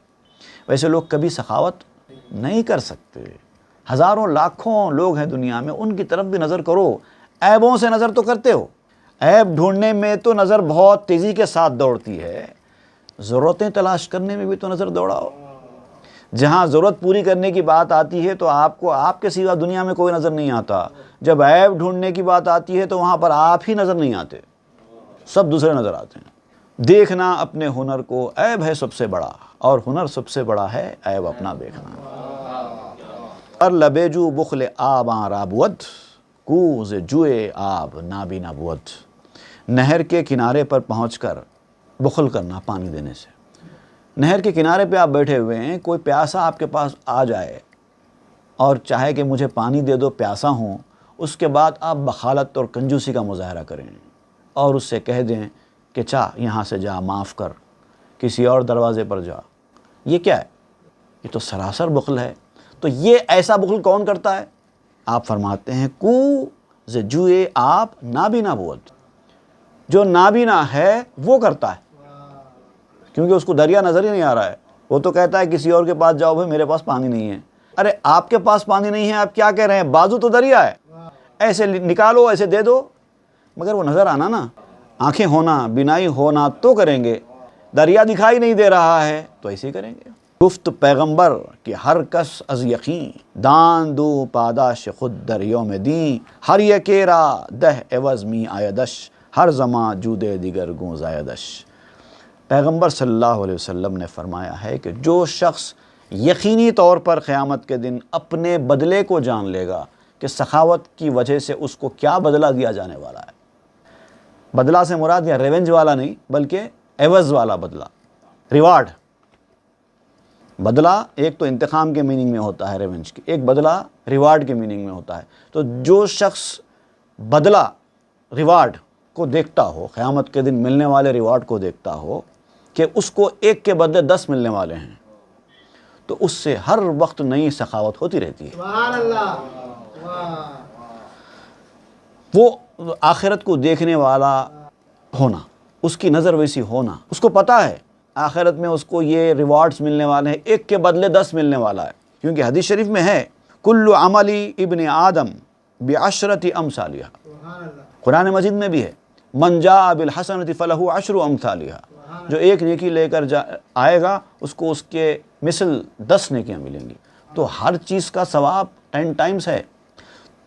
ویسے لوگ کبھی سخاوت نہیں کر سکتے۔ ہزاروں لاکھوں لوگ ہیں دنیا میں، ان کی طرف بھی نظر کرو، عیبوں سے نظر تو کرتے ہو، عیب ڈھونڈنے میں تو نظر بہت تیزی کے ساتھ دوڑتی ہے، ضرورتیں تلاش کرنے میں بھی تو نظر دوڑاؤ۔ جہاں ضرورت پوری کرنے کی بات آتی ہے تو آپ کو آپ کے سوا دنیا میں کوئی نظر نہیں آتا، جب عیب ڈھونڈنے کی بات آتی ہے تو وہاں پر آپ ہی نظر نہیں آتے، سب دوسرے نظر آتے ہیں۔ دیکھنا اپنے ہنر کو عیب ہے سب سے بڑا، اور ہنر سب سے بڑا ہے عیب اپنا دیکھنا۔ اور لبیجو بخل آباں رابود کوز جوئے آب نابینا بود۔ نہر کے کنارے پر پہنچ کر بخل کرنا پانی دینے سے۔ نہر کے کنارے پہ آپ بیٹھے ہوئے ہیں، کوئی پیاسا آپ کے پاس آ جائے اور چاہے کہ مجھے پانی دے دو، پیاسا ہوں، اس کے بعد آپ بخالت اور کنجوسی کا مظاہرہ کریں اور اس سے کہہ دیں کہ چاہ یہاں سے جا، معاف کر، کسی اور دروازے پر جا۔ یہ کیا ہے؟ یہ تو سراسر بخل ہے۔ تو یہ ایسا بخل کون کرتا ہے؟ آپ فرماتے ہیں کو ز جوئے آپ نابینا بود، جو نابینا ہے وہ کرتا ہے، کیونکہ اس کو دریا نظر ہی نہیں آ رہا ہے، وہ تو کہتا ہے کسی اور کے پاس جاؤ بھائی، میرے پاس پانی نہیں ہے۔ ارے آپ کے پاس پانی نہیں ہے، آپ کیا کہہ رہے ہیں؟ بازو تو دریا ہے، ایسے نکالو، ایسے دے دو، مگر وہ نظر آنا نا، آنکھیں ہونا، بینائی ہونا تو کریں گے۔ دریا دکھائی نہیں دے رہا ہے تو ایسے ہی کریں گے۔ گفت پیغمبر کہ ہر کس از یقین، دان دو پاداش خود در یوم دین، ہر یکیرا دہ عوض می آیدش، ہر زماں جودے دیگر گوں زایدش۔ پیغمبر صلی اللہ علیہ وسلم نے فرمایا ہے کہ جو شخص یقینی طور پر قیامت کے دن اپنے بدلے کو جان لے گا کہ سخاوت کی وجہ سے اس کو کیا بدلہ دیا جانے والا ہے، بدلہ سے مراد یا ریونج والا نہیں بلکہ عوض والا بدلہ، ریوارڈ۔ بدلہ ایک تو انتقام کے میننگ میں ہوتا ہے، ریونج کی، ایک بدلہ ریوارڈ کے میننگ میں ہوتا ہے۔ تو جو شخص بدلہ، ریوارڈ کو دیکھتا ہو، قیامت کے دن ملنے والے ریوارڈ کو دیکھتا ہو کہ اس کو ایک کے بدلے 10 ملنے والے ہیں، تو اس سے ہر وقت نئی سخاوت ہوتی رہتی ہے۔ سبحان اللہ۔ وہ آخرت کو دیکھنے والا ہونا، اس کی نظر ویسی ہونا، اس کو پتہ ہے آخرت میں اس کو یہ ریوارڈز ملنے والے ہیں، ایک کے بدلے 10 ملنے والا ہے، کیونکہ حدیث شریف میں ہے کل عملی ابن آدم بعشرۃ امثالھا، قرآن مجید میں بھی ہے من جاء بالحسنۃ فلہ عشر امثالھا، جو ایک نیکی لے کر آئے گا اس کو اس کے مثل 10 نیکیاں ملیں گی۔ تو ہر چیز کا ثواب 10 ٹائمز ہے،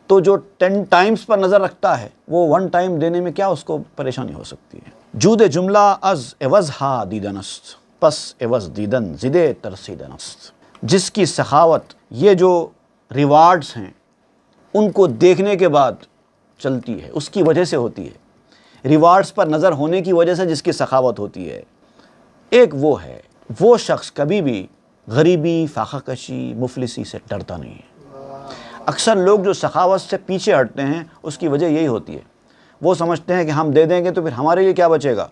تو جو 10 ٹائمز پر نظر رکھتا ہے وہ 1 ٹائم دینے میں کیا اس کو پریشانی ہو سکتی ہے۔ جود جملہ از عوض ہا دیدنست، پس عوض دیدن زدے ترسیدنست۔ جس کی سخاوت، یہ جو ریوارڈز ہیں ان کو دیکھنے کے بعد چلتی ہے، اس کی وجہ سے ہوتی ہے، ریوارڈز پر نظر ہونے کی وجہ سے جس کی سخاوت ہوتی ہے۔ ایک وہ ہے، وہ شخص کبھی بھی غریبی، فاقہ کشی، مفلسی سے ڈرتا نہیں ہے۔ اکثر لوگ جو سخاوت سے پیچھے ہٹتے ہیں اس کی وجہ یہی ہوتی ہے، وہ سمجھتے ہیں کہ ہم دے دیں گے تو پھر ہمارے لیے کیا بچے گا،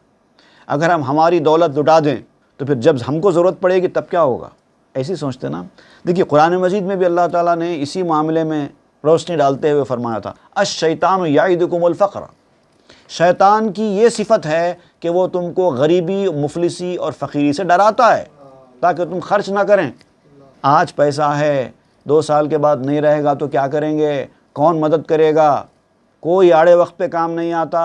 اگر ہم ہماری دولت لٹا دیں تو پھر جب ہم کو ضرورت پڑے گی تب کیا ہوگا، ایسی سوچتے نا۔ دیکھیے قرآن مجید میں بھی اللہ تعالیٰ نے اسی معاملے میں روشنی ڈالتے ہوئے فرمایا تھا الشیطان یعدکم الفقر، شیطان کی یہ صفت ہے کہ وہ تم کو غریبی، مفلسی اور فقیری سے ڈراتا ہے تاکہ تم خرچ نہ کریں۔ آج پیسہ ہے، 2 سال کے بعد نہیں رہے گا تو کیا کریں گے، کون مدد کرے گا، کوئی آڑے وقت پہ کام نہیں آتا۔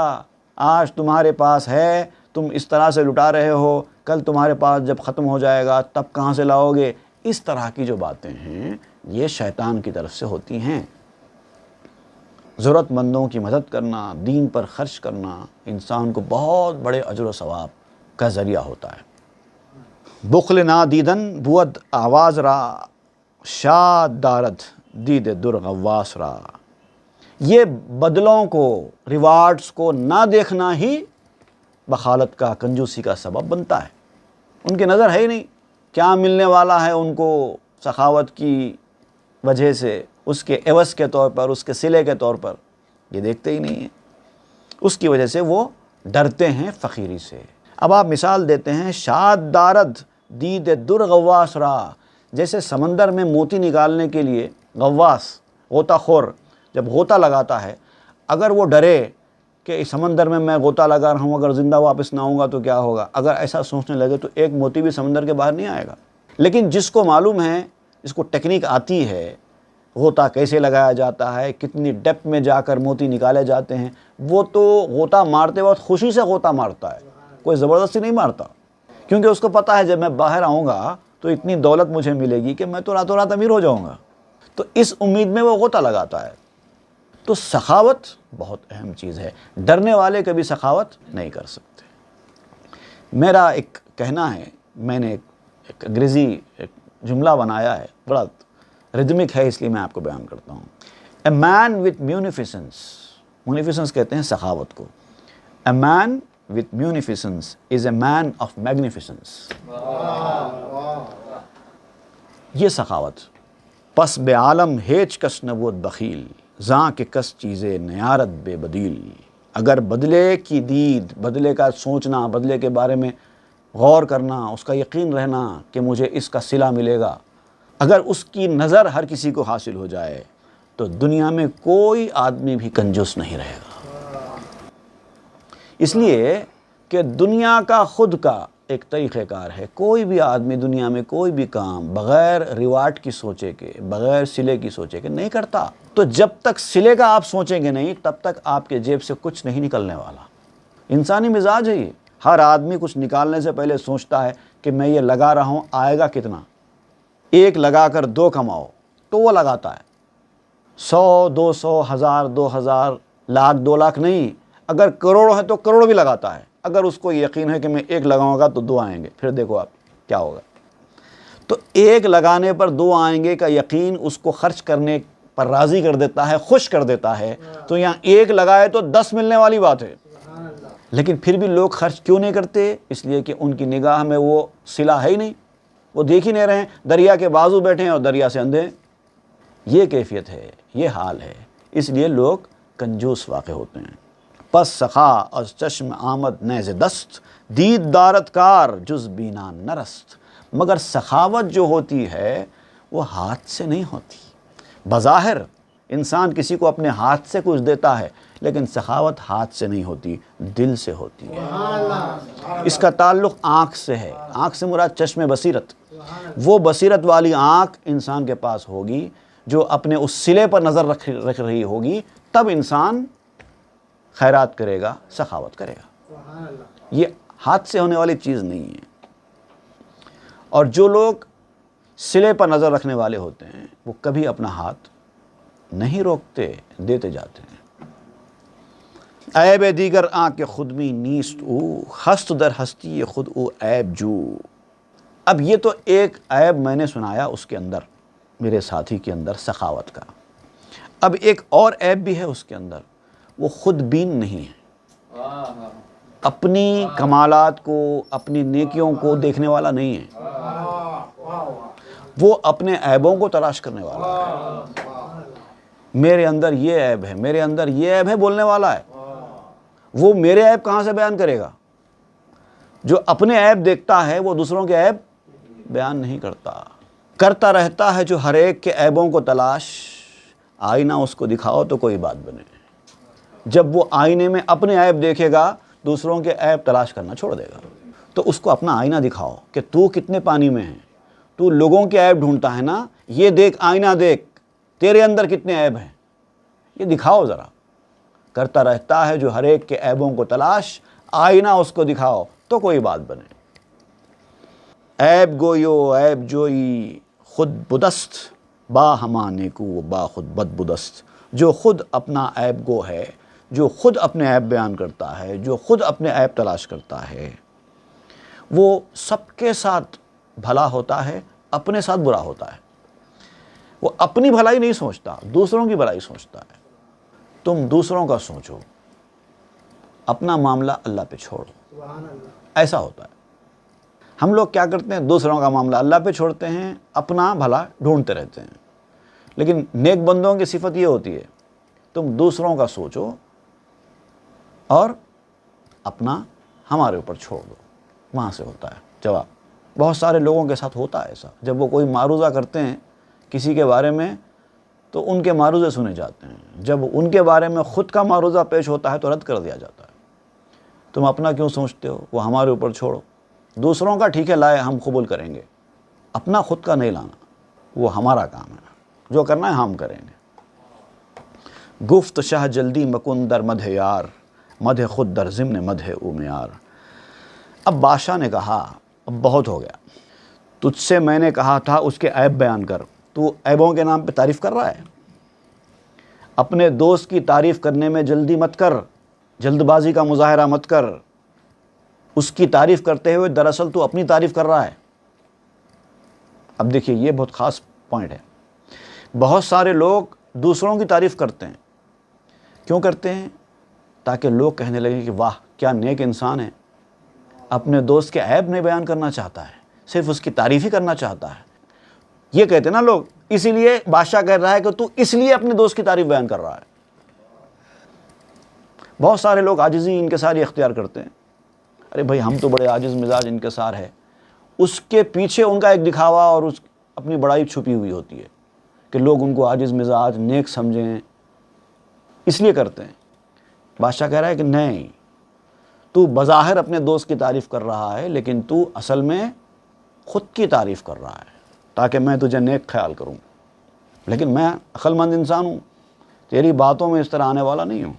آج تمہارے پاس ہے، تم اس طرح سے لٹا رہے ہو، کل تمہارے پاس جب ختم ہو جائے گا تب کہاں سے لاؤ گے۔ اس طرح کی جو باتیں ہیں یہ شیطان کی طرف سے ہوتی ہیں۔ ضرورت مندوں کی مدد کرنا، دین پر خرچ کرنا انسان کو بہت بڑے اجر و ثواب کا ذریعہ ہوتا ہے۔ بخل نا دیدن بود آواز را، شاد دارد دید در غواص را۔ یہ بدلوں کو، ریوارڈز کو نہ دیکھنا ہی بخالت کا، کنجوسی کا سبب بنتا ہے۔ ان کی نظر ہے ہی نہیں کیا ملنے والا ہے ان کو سخاوت کی وجہ سے، اس کے عوض کے طور پر، اس کے صلے کے طور پر، یہ دیکھتے ہی نہیں ہیں۔ اس کی وجہ سے وہ ڈرتے ہیں فقیری سے۔ اب آپ مثال دیتے ہیں، شاد دارد دید در غواص را، جیسے سمندر میں موتی نکالنے کے لیے غواص، غوطہ خور جب غوطہ لگاتا ہے، اگر وہ ڈرے کہ اس سمندر میں میں غوطہ لگا رہا ہوں، اگر زندہ واپس نہ آؤں گا تو کیا ہوگا، اگر ایسا سوچنے لگے تو ایک موتی بھی سمندر کے باہر نہیں آئے گا۔ لیکن جس کو معلوم ہے، جس کو ٹیکنیک آتی ہے، غوطہ کیسے لگایا جاتا ہے، کتنی ڈیپتھ میں جا کر موتی نکالے جاتے ہیں، وہ تو غوطہ مارتے وقت خوشی سے غوطہ مارتا ہے، کوئی زبردستی نہیں مارتا، کیونکہ اس کو پتہ ہے جب میں باہر آؤں گا تو اتنی دولت مجھے ملے گی کہ میں تو راتوں رات امیر ہو جاؤں گا، تو اس امید میں وہ غوطہ لگاتا ہے۔ تو سخاوت بہت اہم چیز ہے، ڈرنے والے کبھی سخاوت نہیں کر سکتے۔ میرا ایک کہنا ہے، میں نے ایک انگریزی ایک جملہ بنایا ہے، بڑا ردمک ہے، اس لیے میں آپ کو بیان کرتا ہوں۔ اے مین وتھ میونیفیسنس، میونیفیسنس کہتے ہیں سخاوت کو، اے مین with میونیفیسنس is a main of میگنیفیسنس۔ یہ سخاوت پس بے عالم ہیچ کس نبود بخیل، زاں کہ کس چیزیں نیارت بے بدیل۔ اگر بدلے کی دید، بدلے کا سوچنا، بدلے کے بارے میں غور کرنا، اس کا یقین رہنا کہ مجھے اس کا صلہ ملے گا، اگر اس کی نظر ہر کسی کو حاصل ہو جائے تو دنیا میں کوئی آدمی بھی کنجوس نہیں رہے گا۔ اس لیے کہ دنیا کا خود کا ایک طریقہ کار ہے، کوئی بھی آدمی دنیا میں کوئی بھی کام بغیر ریوارڈ کی سوچے کے، بغیر صلے کی سوچے کے نہیں کرتا۔ تو جب تک صلے کا آپ سوچیں گے نہیں، تب تک آپ کے جیب سے کچھ نہیں نکلنے والا۔ انسانی مزاج ہے یہ، ہر آدمی کچھ نکالنے سے پہلے سوچتا ہے کہ میں یہ لگا رہا ہوں، آئے گا کتنا، ایک لگا کر دو کماؤ، تو وہ لگاتا ہے 100، 200، 1000، 2000، لاکھ، 2 لاکھ نہیں، اگر کروڑ ہے تو کروڑ بھی لگاتا ہے۔ اگر اس کو یقین ہے کہ میں ایک لگاؤں گا تو 2 آئیں گے، پھر دیکھو آپ کیا ہوگا۔ تو ایک لگانے پر 2 آئیں گے کا یقین اس کو خرچ کرنے پر راضی کر دیتا ہے، خوش کر دیتا ہے۔ تو یہاں ایک لگائے تو 10 ملنے والی بات ہے، لیکن پھر بھی لوگ خرچ کیوں نہیں کرتے؟ اس لیے کہ ان کی نگاہ میں وہ صلہ ہے ہی نہیں، وہ دیکھ ہی نہیں رہے ہیں، دریا کے بازو بیٹھے ہیں اور دریا سے اندھے۔ یہ کیفیت ہے، یہ حال ہے، اس لیے لوگ کنجوس واقع ہوتے ہیں۔ پس سخا از چشم آمد نیز دست، دید دارت کار جز بینا نرست۔ مگر سخاوت جو ہوتی ہے وہ ہاتھ سے نہیں ہوتی۔ بظاہر انسان کسی کو اپنے ہاتھ سے کچھ دیتا ہے، لیکن سخاوت ہاتھ سے نہیں ہوتی، دل سے ہوتی ہے۔ اس کا تعلق آنکھ سے ہے، آنکھ سے مراد چشم بصیرت۔ وہ بصیرت والی آنکھ انسان کے پاس ہوگی جو اپنے اس صلے پر نظر رکھ رہی ہوگی، تب انسان خیرات کرے گا، سخاوت کرے گا۔ یہ ہاتھ سے ہونے والی چیز نہیں ہے۔ اور جو لوگ صلے پر نظر رکھنے والے ہوتے ہیں وہ کبھی اپنا ہاتھ نہیں روکتے، دیتے جاتے ہیں۔ عیب دیگر آنکھ خودمی نیست او، ہست در ہستی خود او عیب جو۔ اب یہ تو ایک عیب میں نے سنایا اس کے اندر، میرے ساتھی کے اندر، سخاوت کا۔ اب ایک اور عیب بھی ہے اس کے اندر، وہ خود بین نہیں ہے، اپنی کمالات کو، اپنی نیکیوں کو دیکھنے والا نہیں ہے، وہ اپنے عیبوں کو تلاش کرنے والا ہے۔ میرے اندر یہ عیب ہے، میرے اندر یہ عیب ہے بولنے والا ہے، وہ میرے عیب کہاں سے بیان کرے گا؟ جو اپنے عیب دیکھتا ہے وہ دوسروں کے عیب بیان نہیں کرتا رہتا ہے جو ہر ایک کے عیبوں کو تلاش، آئینہ اس کو دکھاؤ تو کوئی بات بنے۔ جب وہ آئینے میں اپنے عیب دیکھے گا، دوسروں کے عیب تلاش کرنا چھوڑ دے گا۔ تو اس کو اپنا آئینہ دکھاؤ کہ تو کتنے پانی میں ہے، تو لوگوں کے عیب ڈھونڈتا ہے نا، یہ دیکھ، آئینہ دیکھ، تیرے اندر کتنے عیب ہیں، یہ دکھاؤ ذرا۔ کرتا رہتا ہے جو ہر ایک کے عیبوں کو تلاش، آئینہ اس کو دکھاؤ تو کوئی بات بنے۔ عیب گویو عیب جوئی خود بدست، با ہما نیکو با خود بد بدست۔ جو خود اپنا عیب گو ہے، جو خود اپنے عیب بیان کرتا ہے، جو خود اپنے عیب تلاش کرتا ہے، وہ سب کے ساتھ بھلا ہوتا ہے، اپنے ساتھ برا ہوتا ہے۔ وہ اپنی بھلائی نہیں سوچتا، دوسروں کی بھلائی سوچتا ہے۔ تم دوسروں کا سوچو، اپنا معاملہ اللہ پہ چھوڑو، ایسا ہوتا ہے۔ ہم لوگ کیا کرتے ہیں؟ دوسروں کا معاملہ اللہ پہ چھوڑتے ہیں، اپنا بھلا ڈھونڈتے رہتے ہیں۔ لیکن نیک بندوں کی صفت یہ ہوتی ہے، تم دوسروں کا سوچو اور اپنا ہمارے اوپر چھوڑ دو، وہاں سے ہوتا ہے جواب۔ بہت سارے لوگوں کے ساتھ ہوتا ہے ایسا، جب وہ کوئی معروضہ کرتے ہیں کسی کے بارے میں تو ان کے معروضے سنے جاتے ہیں، جب ان کے بارے میں خود کا معروضہ پیش ہوتا ہے تو رد کر دیا جاتا ہے۔ تم اپنا کیوں سوچتے ہو؟ وہ ہمارے اوپر چھوڑو۔ دوسروں کا ٹھیک ہے لائے ہم قبول کریں گے، اپنا خود کا نہیں لانا، وہ ہمارا کام ہے، جو کرنا ہے ہم کریں گے۔ گفت شاہ جلدی مکن در مدح یار، مدح خود در ضمن مدح او معیار۔ اب بادشاہ نے کہا اب بہت ہو گیا، تجھ سے میں نے کہا تھا اس کے عیب بیان کر، تو عیبوں کے نام پہ تعریف کر رہا ہے۔ اپنے دوست کی تعریف کرنے میں جلدی مت کر، جلد بازی کا مظاہرہ مت کر۔ اس کی تعریف کرتے ہوئے دراصل تو اپنی تعریف کر رہا ہے۔ اب دیکھیے یہ بہت خاص پوائنٹ ہے۔ بہت سارے لوگ دوسروں کی تعریف کرتے ہیں، کیوں کرتے ہیں؟ تاکہ لوگ کہنے لگیں کہ واہ کیا نیک انسان ہے، اپنے دوست کے عیب نہیں بیان کرنا چاہتا ہے، صرف اس کی تعریف ہی کرنا چاہتا ہے۔ یہ کہتے ہیں نا لوگ، اسی لیے بادشاہ کہہ رہا ہے کہ تو اس لیے اپنے دوست کی تعریف بیان کر رہا ہے۔ بہت سارے لوگ عاجزی انکساری اختیار کرتے ہیں، ارے بھائی ہم تو بڑے عاجز مزاج انکسار ہے، اس کے پیچھے ان کا ایک دکھاوا اور اپنی بڑائی چھپی ہوئی ہوتی ہے کہ لوگ ان کو عاجز مزاج نیک سمجھیں، اس لیے کرتے ہیں۔ بادشاہ کہہ رہا ہے کہ نہیں، تو بظاہر اپنے دوست کی تعریف کر رہا ہے لیکن تو اصل میں خود کی تعریف کر رہا ہے تاکہ میں تجھے نیک خیال کروں، لیکن میں عقل مند انسان ہوں، تیری باتوں میں اس طرح آنے والا نہیں ہوں۔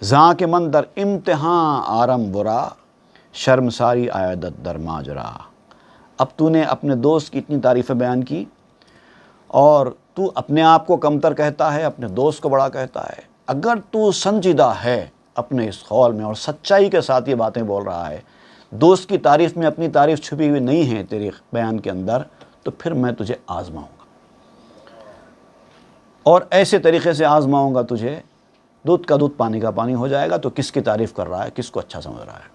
زاں کے من در امتحان آرم برا، شرم ساری عیادت در ماجرا۔ اب تو نے اپنے دوست کی اتنی تعریفیں بیان کی اور تو اپنے آپ کو کمتر کہتا ہے، اپنے دوست کو بڑا کہتا ہے۔ اگر تو سنجیدہ ہے اپنے اس قول میں اور سچائی کے ساتھ یہ باتیں بول رہا ہے، دوست کی تعریف میں اپنی تعریف چھپی ہوئی نہیں ہے تیری بیان کے اندر، تو پھر میں تجھے آزماؤں گا، اور ایسے طریقے سے آزماؤں گا تجھے، دودھ کا دودھ پانی کا پانی ہو جائے گا۔ تو کس کی تعریف کر رہا ہے، کس کو اچھا سمجھ رہا ہے،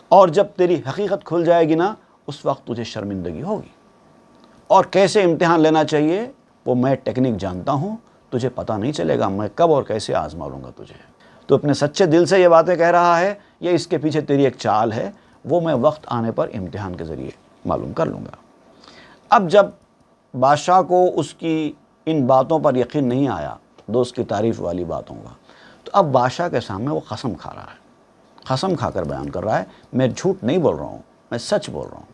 اور جب تیری حقیقت کھل جائے گی نا، اس وقت تجھے شرمندگی ہوگی۔ اور کیسے امتحان لینا چاہیے وہ میں ٹیکنیک جانتا ہوں، تجھے پتہ نہیں چلے گا میں کب اور کیسے آزما لوں گا تجھے۔ تو اپنے سچے دل سے یہ باتیں کہہ رہا ہے یا اس کے پیچھے تیری ایک چال ہے، وہ میں وقت آنے پر امتحان کے ذریعے معلوم کر لوں گا۔ اب جب بادشاہ کو اس کی ان باتوں پر یقین نہیں آیا، دوست کی تعریف والی باتوں کا، تو اب بادشاہ کے سامنے وہ قسم کھا رہا ہے، قسم کھا کر بیان کر رہا ہے، میں جھوٹ نہیں بول رہا ہوں، میں سچ بول رہا ہوں۔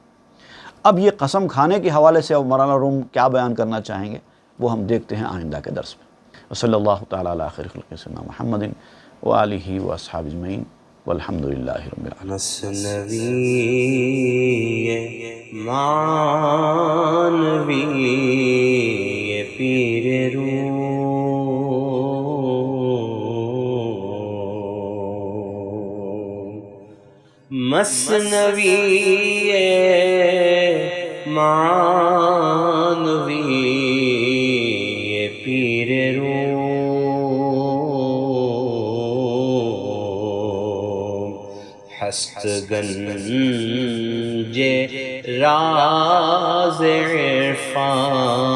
اب یہ قسم کھانے کے حوالے سے اب مولانا روم کیا بیان کرنا چاہیں گے وہ ہم دیکھتے ہیں آئندہ کے درس میں۔ صلی اللہ تعالیٰ علی خیر خلق سیدنا محمد وآلہ واصحابہ اجمعین والحمد للہ رب العالمین۔ مثنوی معنوی پیر روم، مثنوی معنوی پیر روم، ہست گنج راز عرفان